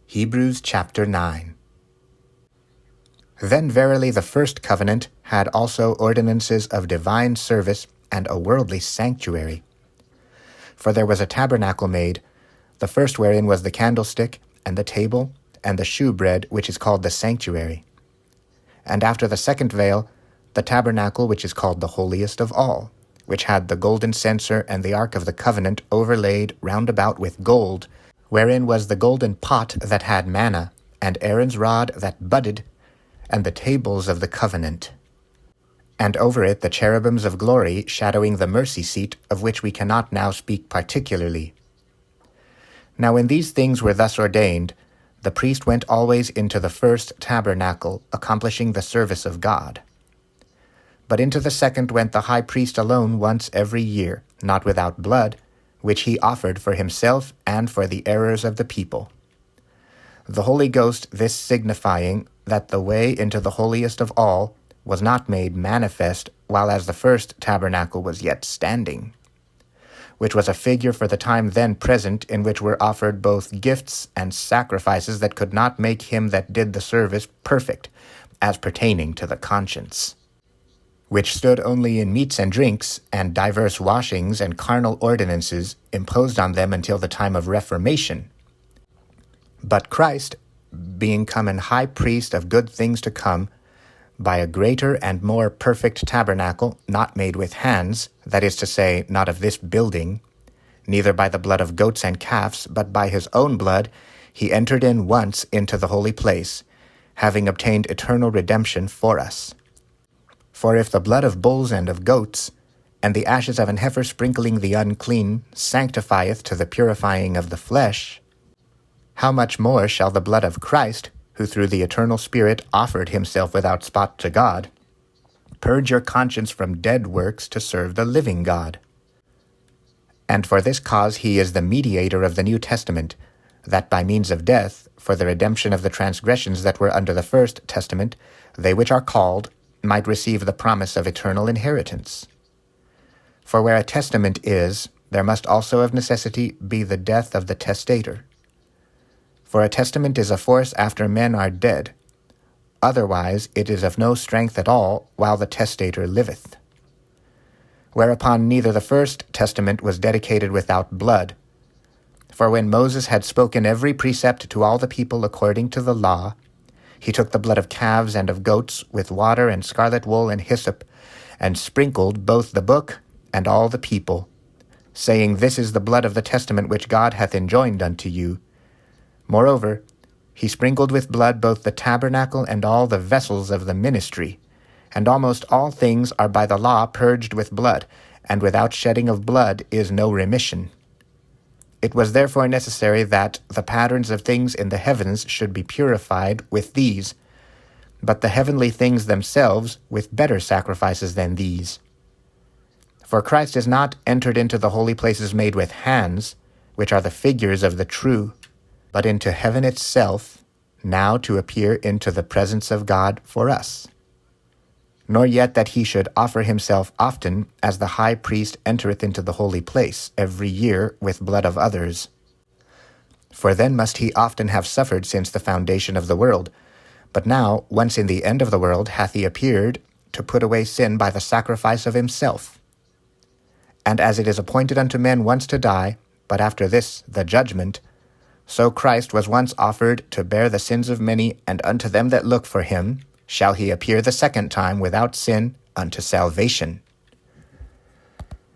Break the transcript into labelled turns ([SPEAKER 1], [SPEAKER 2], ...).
[SPEAKER 1] Hebrews chapter 9. Then verily the first covenant had also ordinances of divine service and a worldly sanctuary. For there was a tabernacle made, the first wherein was the candlestick, and the table, and the shewbread, which is called the sanctuary. And after the second veil, the tabernacle which is called the holiest of all, which had the golden censer and the ark of the covenant overlaid round about with gold, wherein was the golden pot that had manna, and Aaron's rod that budded, and the tables of the covenant. And over it the cherubims of glory shadowing the mercy seat, of which we cannot now speak particularly. Now when these things were thus ordained, the priest went always into the first tabernacle, accomplishing the service of God. But into the second went the high priest alone once every year, not without blood, which he offered for himself and for the errors of the people. The Holy Ghost this signifying that the way into the holiest of all was not made manifest while as the first tabernacle was yet standing, which was a figure for the time then present, in which were offered both gifts and sacrifices that could not make him that did the service perfect, as pertaining to the conscience, which stood only in meats and drinks, and divers washings and carnal ordinances imposed on them until the time of Reformation. But Christ, being come an high priest of good things to come, by a greater and more perfect tabernacle, not made with hands, that is to say, not of this building, neither by the blood of goats and calves, but by his own blood, he entered in once into the holy place, having obtained eternal redemption for us. For if the blood of bulls and of goats, and the ashes of an heifer sprinkling the unclean, sanctifieth to the purifying of the flesh, how much more shall the blood of Christ, who through the eternal Spirit offered himself without spot to God, purge your conscience from dead works to serve the living God? And for this cause he is the mediator of the New Testament, that by means of death, for the redemption of the transgressions that were under the first testament, they which are called might receive the promise of eternal inheritance. For where a testament is, there must also of necessity be the death of the testator. For a testament is a force after men are dead. Otherwise it is of no strength at all while the testator liveth. Whereupon neither the first testament was dedicated without blood. For when Moses had spoken every precept to all the people according to the law, he took the blood of calves and of goats with water and scarlet wool and hyssop, and sprinkled both the book and all the people, saying, This is the blood of the testament which God hath enjoined unto you. Moreover, he sprinkled with blood both the tabernacle and all the vessels of the ministry, and almost all things are by the law purged with blood, and without shedding of blood is no remission. It was therefore necessary that the patterns of things in the heavens should be purified with these, but the heavenly things themselves with better sacrifices than these. For Christ is not entered into the holy places made with hands, which are the figures of the true, but into heaven itself, now to appear into the presence of God for us. Nor yet that he should offer himself often, as the high priest entereth into the holy place every year with blood of others. For then must he often have suffered since the foundation of the world. But now, once in the end of the world, hath he appeared to put away sin by the sacrifice of himself. And as it is appointed unto men once to die, but after this the judgment, so Christ was once offered to bear the sins of many, and unto them that look for him shall he appear the second time without sin unto salvation.